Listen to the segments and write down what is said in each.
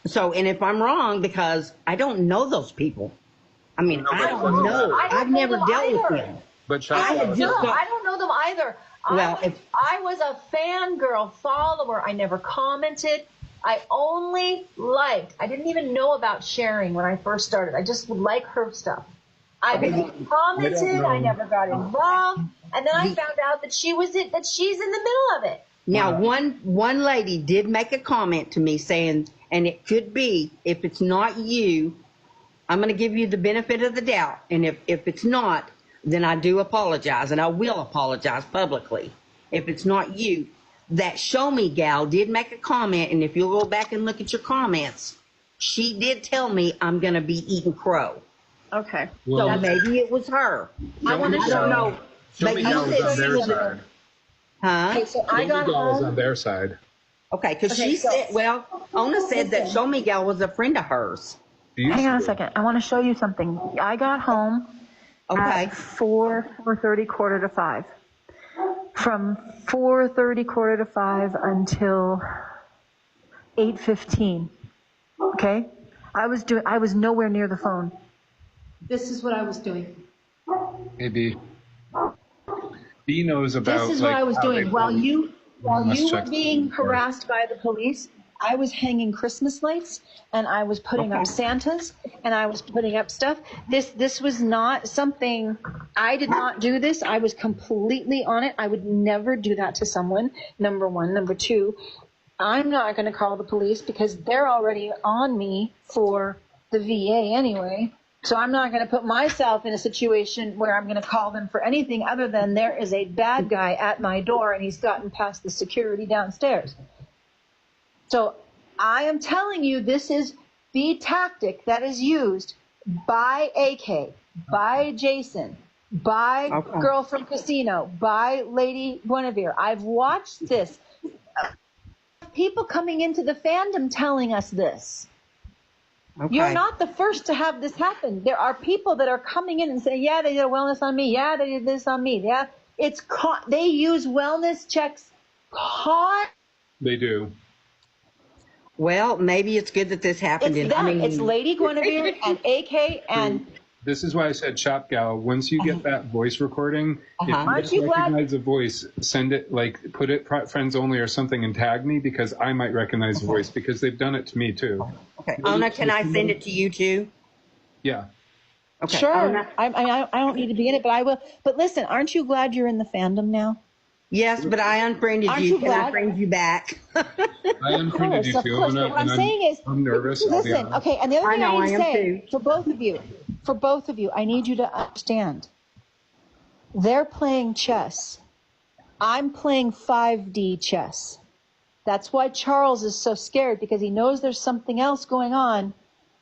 So, and if I'm wrong, because I don't know those people. I mean, I don't know. I've never dealt with them. But I don't know them either. Well, I was a fangirl follower. I never commented. I only liked. I didn't even know about sharing when I first started. I just would like her stuff. I never commented. I never got involved. And then I found out that she's in the middle of it. Now, one lady did make a comment to me saying, and it could be, if it's not you, I'm going to give you the benefit of the doubt. And if it's not, then I do apologize, and I will apologize publicly. If it's not you, that Show Me gal did make a comment, and if you'll go back and look at your comments, she did tell me I'm going to be eating crow. Okay. So maybe it was her. I want to show know. Show Me gal was on their side. Huh? Okay, so I got gal was home. on their side. Okay, because she said, well, Ona said that Show Me gal was a friend of hers. Hang on a second. I want to show you something. I got home at 4:30, 4:45. From 4:30, 4:45 until 8:15. Okay? I was nowhere near the phone. This is what I was doing. Maybe B knows about. This is what I was doing. While you were being harassed by the police, I was hanging Christmas lights, and I was putting up Santas, and I was putting up stuff. This was not something, I did not do this. I was completely on it. I would never do that to someone, number one. Number two, I'm not going to call the police because they're already on me for the VA anyway. So I'm not going to put myself in a situation where I'm going to call them for anything other than there is a bad guy at my door and he's gotten past the security downstairs. So I am telling you, this is the tactic that is used by AK, by Jason, by Girl from Casino, by Lady Guinevere. I've watched this. People coming into the fandom telling us this. Okay. You're not the first to have this happen. There are people that are coming in and saying, yeah, they did a wellness on me. Yeah, they did this on me. Yeah, they use wellness checks. They do. Well, maybe it's good that this happened. It's Lady Guinevere and AK and. This is why I said Shop Gal. Once you get that voice recording, if you recognize a voice, send it, like put it friends only or something and tag me because I might recognize the voice because they've done it to me too. Okay. Ona, can I send it to you too? Yeah. Okay. Sure. I don't need to be in it, but I will. But listen, aren't you glad you're in the fandom now? Yes, but I unfriended you. Can I friend you back? I unfriended you too. What I'm saying is, I'm nervous. Listen, okay, and the other thing I need to say, for both of you, I need you to understand. They're playing chess. I'm playing 5D chess. That's why Charles is so scared, because he knows there's something else going on,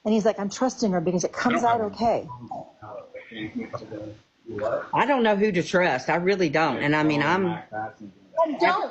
and he's like, I'm trusting her because it comes out okay. I don't know who to trust. I really don't. And I mean,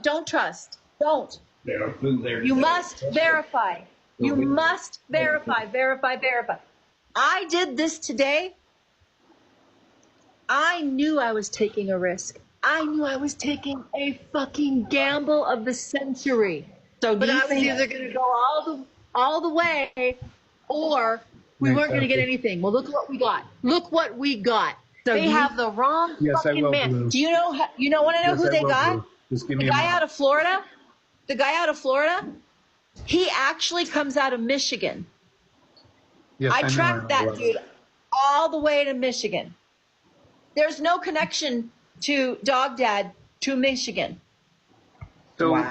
Don't trust. Don't. You must verify. You must verify. I did this today. I knew I was taking a risk. I knew I was taking a fucking gamble of the century. But I was either going to go all the way, or we weren't going to get anything. Well, look what we got. Look what we got. So they have the wrong fucking man. Blue. Do you know? Want to know who they got? The guy out of Florida. The guy out of Florida. He actually comes out of Michigan. Yes, I tracked that dude all the way to Michigan. There's no connection to Dog Dad to Michigan. So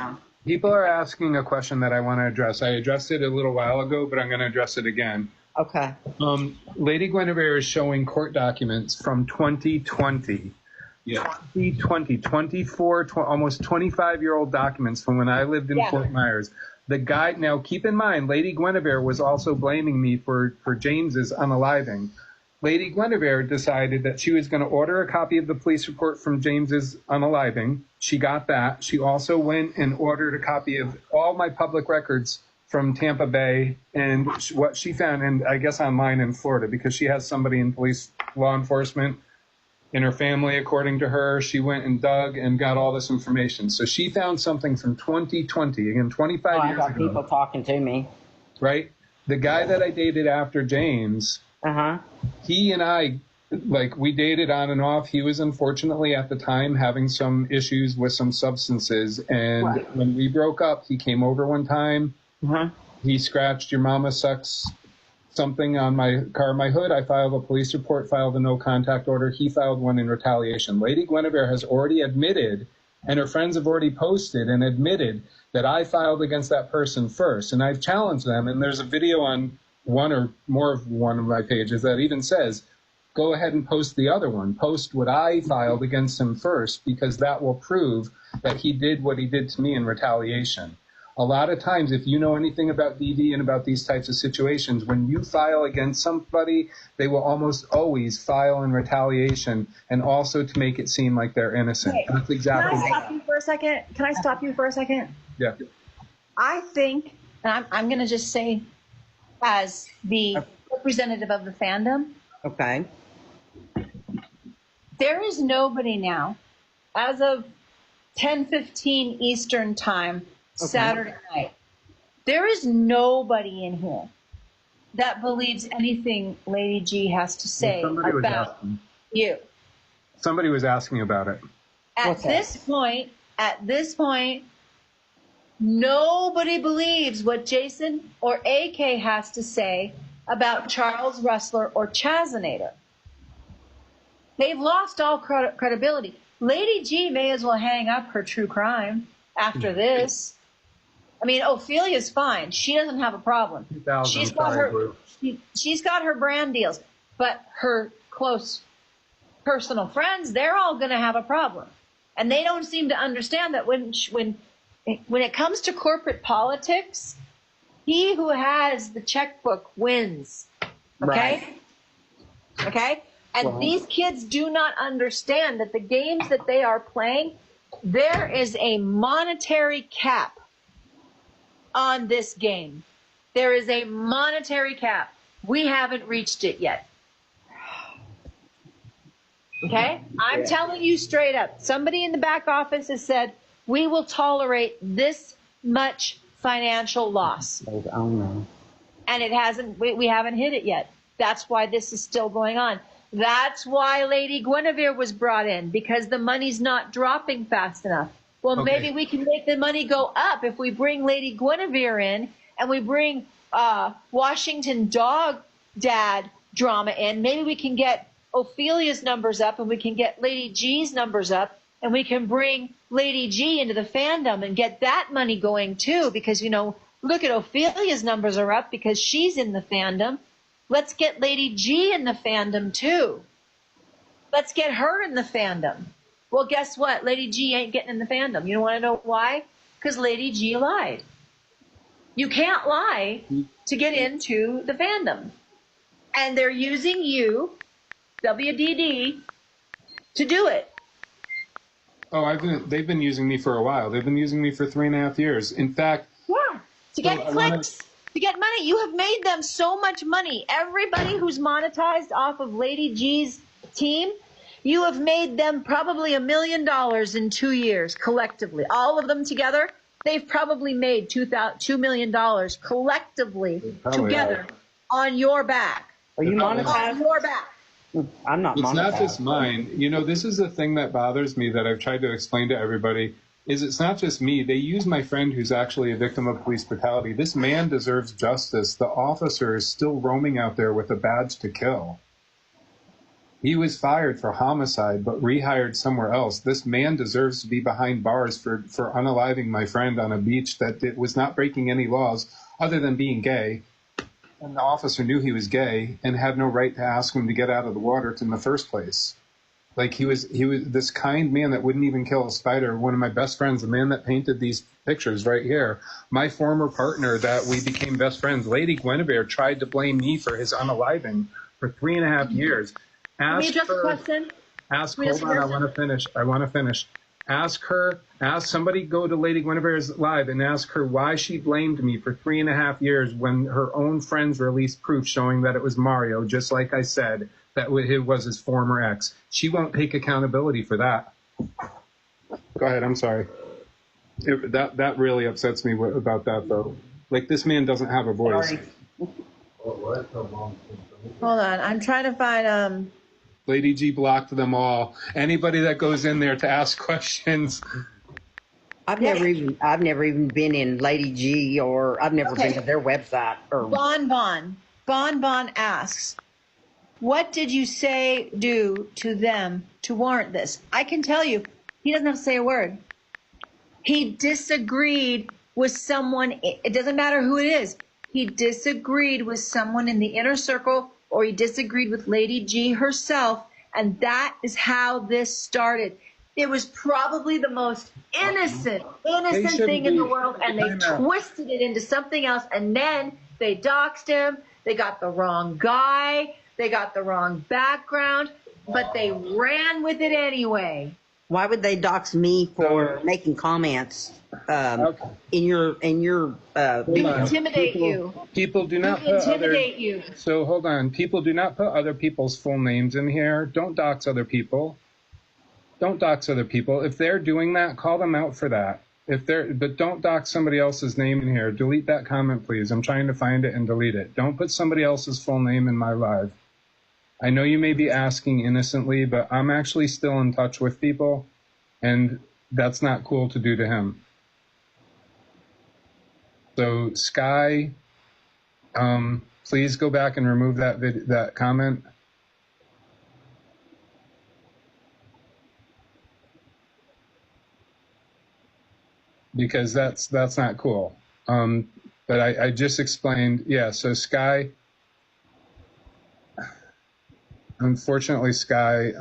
people are asking a question that I want to address. I addressed it a little while ago, but I'm going to address it again. Okay. Lady Guinevere is showing court documents from 2020. Yeah. 2020, 24, almost 25-year-old documents from when I lived in Fort Myers. The guy, now keep in mind, Lady Guinevere was also blaming me for James's unaliving. Lady Guinevere decided that she was going to order a copy of the police report from James's unaliving. She got that. She also went and ordered a copy of all my public records from Tampa Bay and what she found, and I guess online in Florida, because she has somebody in police law enforcement in her family, according to her. She went and dug and got all this information. So she found something from 2020, again, 25 years ago. I got people talking to me. Right? The guy that I dated after James, he and I, like, we dated on and off. He was unfortunately at the time having some issues with some substances. And when we broke up, he came over one time. He scratched "Your mama sucks" something on my car, my hood. I filed a police report, filed a no contact order. He filed one in retaliation. Lady Guinevere has already admitted, and her friends have already posted and admitted, that I filed against that person first. And I've challenged them. And there's a video on one or more of one of my pages that even says, go ahead and post the other one. Post what I filed against him first, because that will prove that he did what he did to me in retaliation. A lot of times, if you know anything about DV and about these types of situations, when you file against somebody, they will almost always file in retaliation, and also to make it seem like they're innocent. Okay. That's exactly. Can I stop you for a second? Can I stop you for a second? Yeah. I think, and I'm going to just say, as the representative of the fandom, Okay. there is nobody now, as of 10:15 Eastern time, Saturday night. There is nobody in here that believes anything Lady G has to say about you. Somebody was asking about it. At this point, nobody believes what Jason or AK has to say about Charles Russler or Chazinator. They've lost all credibility. Lady G may as well hang up her true crime after this. I mean, Ophelia's fine. She doesn't have a problem. She's got her brand deals, but her close personal friends, they're all going to have a problem. And they don't seem to understand that when it comes to corporate politics, he who has the checkbook wins. Okay? Right. Okay? And these kids do not understand that the games that they are playing, there is a monetary cap on this game. There is a monetary cap. We haven't reached it yet. Okay? I'm telling you straight up. Somebody in the back office has said, we will tolerate this much financial loss. Oh, no. And it hasn't, we haven't hit it yet. That's why this is still going on. That's why Lady Guinevere was brought in, because the money's not dropping fast enough. Well, maybe we can make the money go up if we bring Lady Guinevere in and we bring Washington Dog Dad drama in. Maybe we can get Ophelia's numbers up and we can get Lady G's numbers up and we can bring Lady G into the fandom and get that money going too, because, you know, look at Ophelia's numbers are up because she's in the fandom. Let's get Lady G in the fandom too. Let's get her in the fandom. Well, guess what? Lady G ain't getting in the fandom. You want to know why? Because Lady G lied. You can't lie to get into the fandom. And they're using you, WDD, to do it. Oh, they've been using me for a while. They've been using me for 3.5 years. In fact, to get clicks, to get money. You have made them so much money. Everybody who's monetized off of Lady G's team, you have made them probably $1 million in 2 years collectively. All of them together, they've probably made $2 million collectively together on your back. Are you monetized? On your back. I'm not monetized. It's not just mine. You know, this is the thing that bothers me that I've tried to explain to everybody, is it's not just me. They use my friend who's actually a victim of police brutality. This man deserves justice. The officer is still roaming out there with a badge to kill. He was fired for homicide, but rehired somewhere else. This man deserves to be behind bars for unaliving my friend on a beach that was not breaking any laws other than being gay. And the officer knew he was gay and had no right to ask him to get out of the water in the first place. Like, he was this kind man that wouldn't even kill a spider. One of my best friends, the man that painted these pictures right here, my former partner that we became best friends, Lady Guinevere, tried to blame me for his unaliving for 3.5 years. Let me address the question. Hold on, I want to finish. Ask somebody, go to Lady Guinevere's live and ask her why she blamed me for 3.5 years when her own friends released proof showing that it was Mario, just like I said, that it was his former ex. She won't take accountability for that. Go ahead, I'm sorry. That really upsets me about that, though. Like, this man doesn't have a voice. Sorry. Hold on, I'm trying to find, Lady G blocked them all. Anybody that goes in there to ask questions. I've never even been in Lady G, or I've never been to their website. Or Bon asks, what did you do to them to warrant this? I can tell you, he doesn't have to say a word. He disagreed with someone. It doesn't matter who it is. He disagreed with someone in the inner circle, or he disagreed with Lady G herself. And that is how this started. It was probably the most innocent thing in the world. And they twisted it into something else. And then they doxed him. They got the wrong guy. They got the wrong background, but they ran with it anyway. Why would they dox me for making comments in your intimidate you? People do not intimidate you. So hold on. People do not put other people's full names in here. Don't dox other people. Don't dox other people. If they're doing that, call them out for that. But don't dox somebody else's name in here. Delete that comment, please. I'm trying to find it and delete it. Don't put somebody else's full name in my live. I know you may be asking innocently, but I'm actually still in touch with people, and that's not cool to do to him. So Sky, please go back and remove that comment. Because that's not cool. But I just explained, yeah, so Sky, unfortunately, Sky,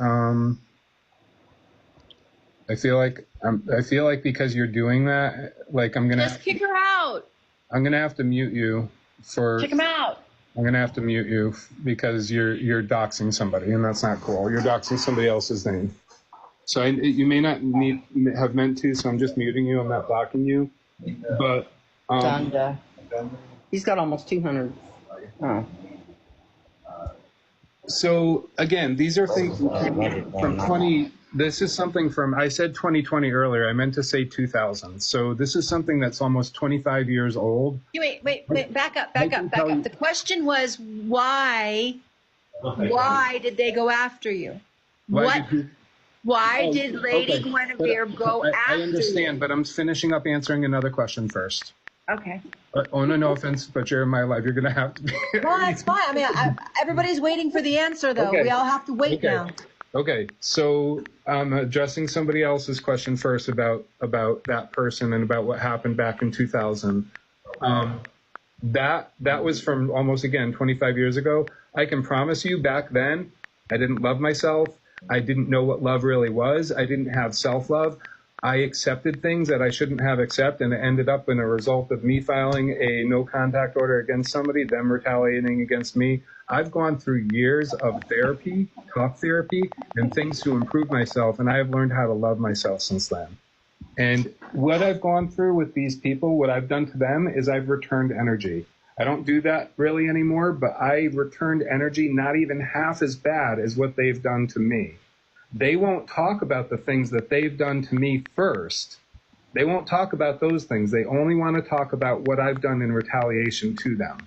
I feel like because you're doing that, like I'm gonna just kick her out. I'm gonna have to mute you for. Kick him out. I'm gonna have to mute you because you're doxing somebody, and that's not cool. You're doxing somebody else's name. So you may not have meant to. So I'm just muting you. I'm not blocking you. But he's got almost 200. Oh. So again, these are things from 20. This is something from, I said 2020 earlier. I meant to say 2000. So this is something that's almost 25 years old. Wait, back up. The question was why did they go after you? Why did Lady Guinevere go after you? I understand, but I'm finishing up answering another question first. Okay. No offense, but you're in my life. You're going to have to be. No, that's fine. I mean, everybody's waiting for the answer, though. Okay. We all have to wait now. Okay, so I'm addressing somebody else's question first about that person and about what happened back in 2000. That was from almost, again, 25 years ago. I can promise you back then, I didn't love myself. I didn't know what love really was. I didn't have self-love. I accepted things that I shouldn't have accepted, and it ended up in a result of me filing a no contact order against somebody, them retaliating against me. I've gone through years of therapy, talk therapy, and things to improve myself, and I have learned how to love myself since then. And what I've gone through with these people, what I've done to them is I've returned energy. I don't do that really anymore, but I returned energy not even half as bad as what they've done to me. They won't talk about the things that they've done to me first. They won't talk about those things. They only want to talk about what I've done in retaliation to them.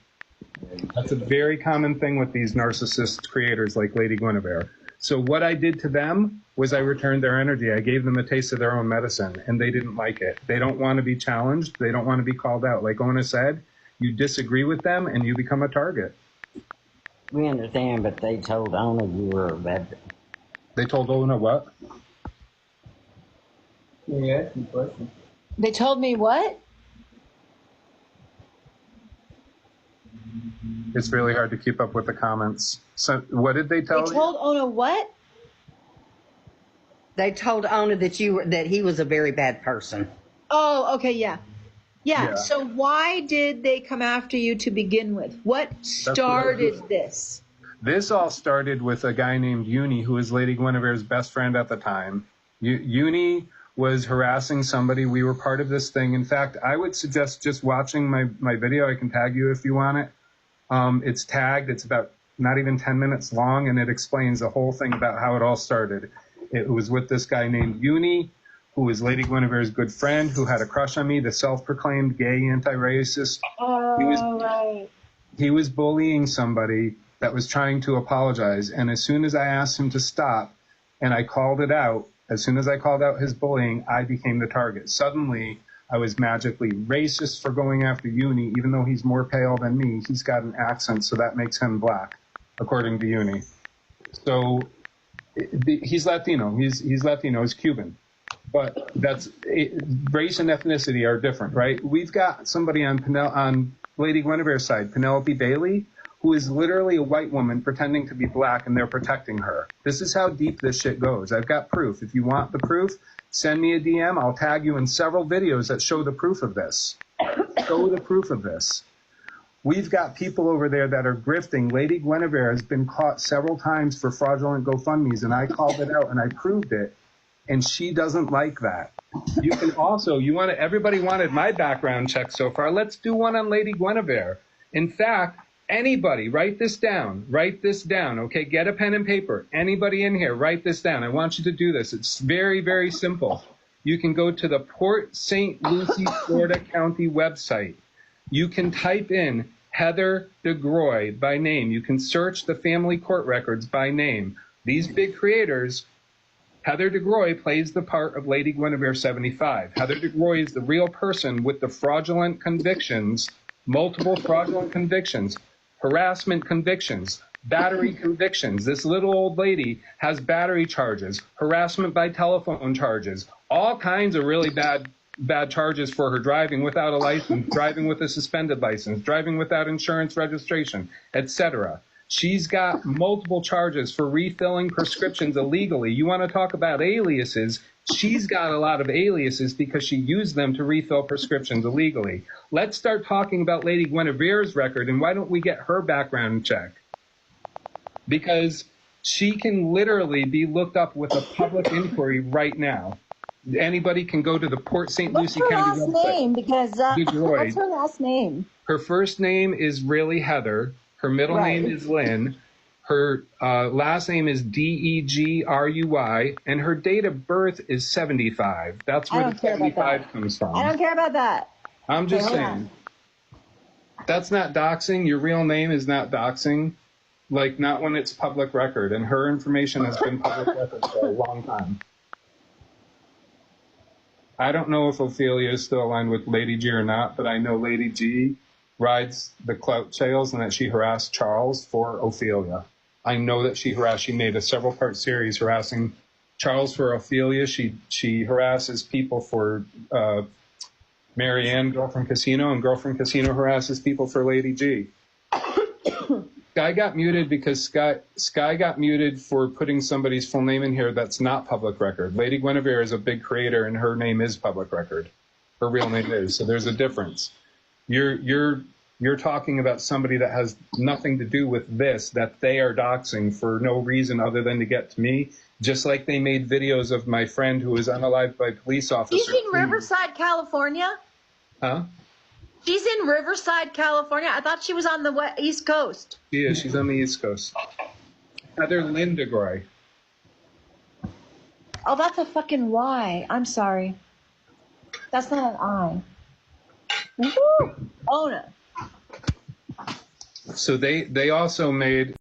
That's a very common thing with these narcissist creators like Lady Guinevere. So what I did to them was I returned their energy. I gave them a taste of their own medicine, and they didn't like it. They don't want to be challenged. They don't want to be called out. Like Ona said, you disagree with them, and you become a target. We understand, but they told Ona you were a bad. They told Ona what? Yeah, ask me a question. They told me what? It's really hard to keep up with the comments. So what did they tell you? They told Ona what? They told Ona that he was a very bad person. Oh, okay, yeah. So why did they come after you to begin with? What started this? This all started with a guy named Uni, who was Lady Guinevere's best friend at the time. Uni was harassing somebody. We were part of this thing. In fact, I would suggest just watching my video. I can tag you if you want it. It's tagged. It's about not even 10 minutes long, and it explains the whole thing about how it all started. It was with this guy named Uni, who was Lady Guinevere's good friend, who had a crush on me, the self-proclaimed gay anti-racist. Oh, right. He was bullying somebody that was trying to apologize. And as soon as I asked him to stop and I called it out, as soon as I called out his bullying, I became the target. Suddenly, I was magically racist for going after Uni, even though he's more pale than me. He's got an accent, so that makes him black, according to Uni. So he's Latino. He's Latino. He's Cuban. But race and ethnicity are different, right? We've got somebody on Lady Guinevere's side, Penelope Bailey, who is literally a white woman pretending to be black, and they're protecting her. This is how deep this shit goes. I've got proof. If you want the proof, send me a DM. I'll tag you in several videos that show the proof of this. Show the proof of this. We've got people over there that are grifting. Lady Guinevere has been caught several times for fraudulent GoFundMes, and I called it out and I proved it. And she doesn't like that. You can also, everybody wanted my background check so far. Let's do one on Lady Guinevere. In fact, anybody, write this down, okay? Get a pen and paper. Anybody in here, write this down. I want you to do this. It's very, very simple. You can go to the Port St. Lucie, Florida County website. You can type in Heather DeGroy by name. You can search the family court records by name. These big creators, Heather DeGroy plays the part of Lady Guinevere 75. Heather DeGroy is the real person with the fraudulent convictions, multiple fraudulent convictions, harassment convictions, battery convictions. This little old lady has battery charges, harassment by telephone charges, all kinds of really bad charges for her driving without a license, driving with a suspended license, driving without insurance registration, etc. She's got multiple charges for refilling prescriptions illegally. You want to talk about aliases? She's got a lot of aliases because she used them to refill prescriptions illegally. Let's start talking about Lady Guinevere's record, and why don't we get her background check? Because she can literally be looked up with a public inquiry right now. Anybody can go to the Port St. Lucie County website. What's her last name? Because what's her last name? Her first name is really Heather. Her middle name is Lynn. Her last name is Degruy, and her date of birth is 75. That's where the 75 comes from. I don't care about that. I'm just saying. That's not doxing. Your real name is not doxing. Like, not when it's public record. And her information has been public record for a long time. I don't know if Ophelia is still aligned with Lady G or not, but I know Lady G rides the clout trails and that she harassed Charles for Ophelia. I know that she made a several-part series harassing Charles for Ophelia. She harasses people for Marianne, Girl from Casino, and Girl from Casino harasses people for Lady G. Sky got muted because Sky got muted for putting somebody's full name in here that's not public record. Lady Guinevere is a big creator, and her name is public record. Her real name is, so there's a difference. You're talking about somebody that has nothing to do with this, that they are doxing for no reason other than to get to me, just like they made videos of my friend who was unalived by police officers. She's in Riverside, California? Huh? She's in Riverside, California. I thought she was on the East Coast. She is. She's on the East Coast. Heather Lynn DeGroy. Oh, that's a fucking Y. I'm sorry. That's not an I. Woo! Own it. So they also made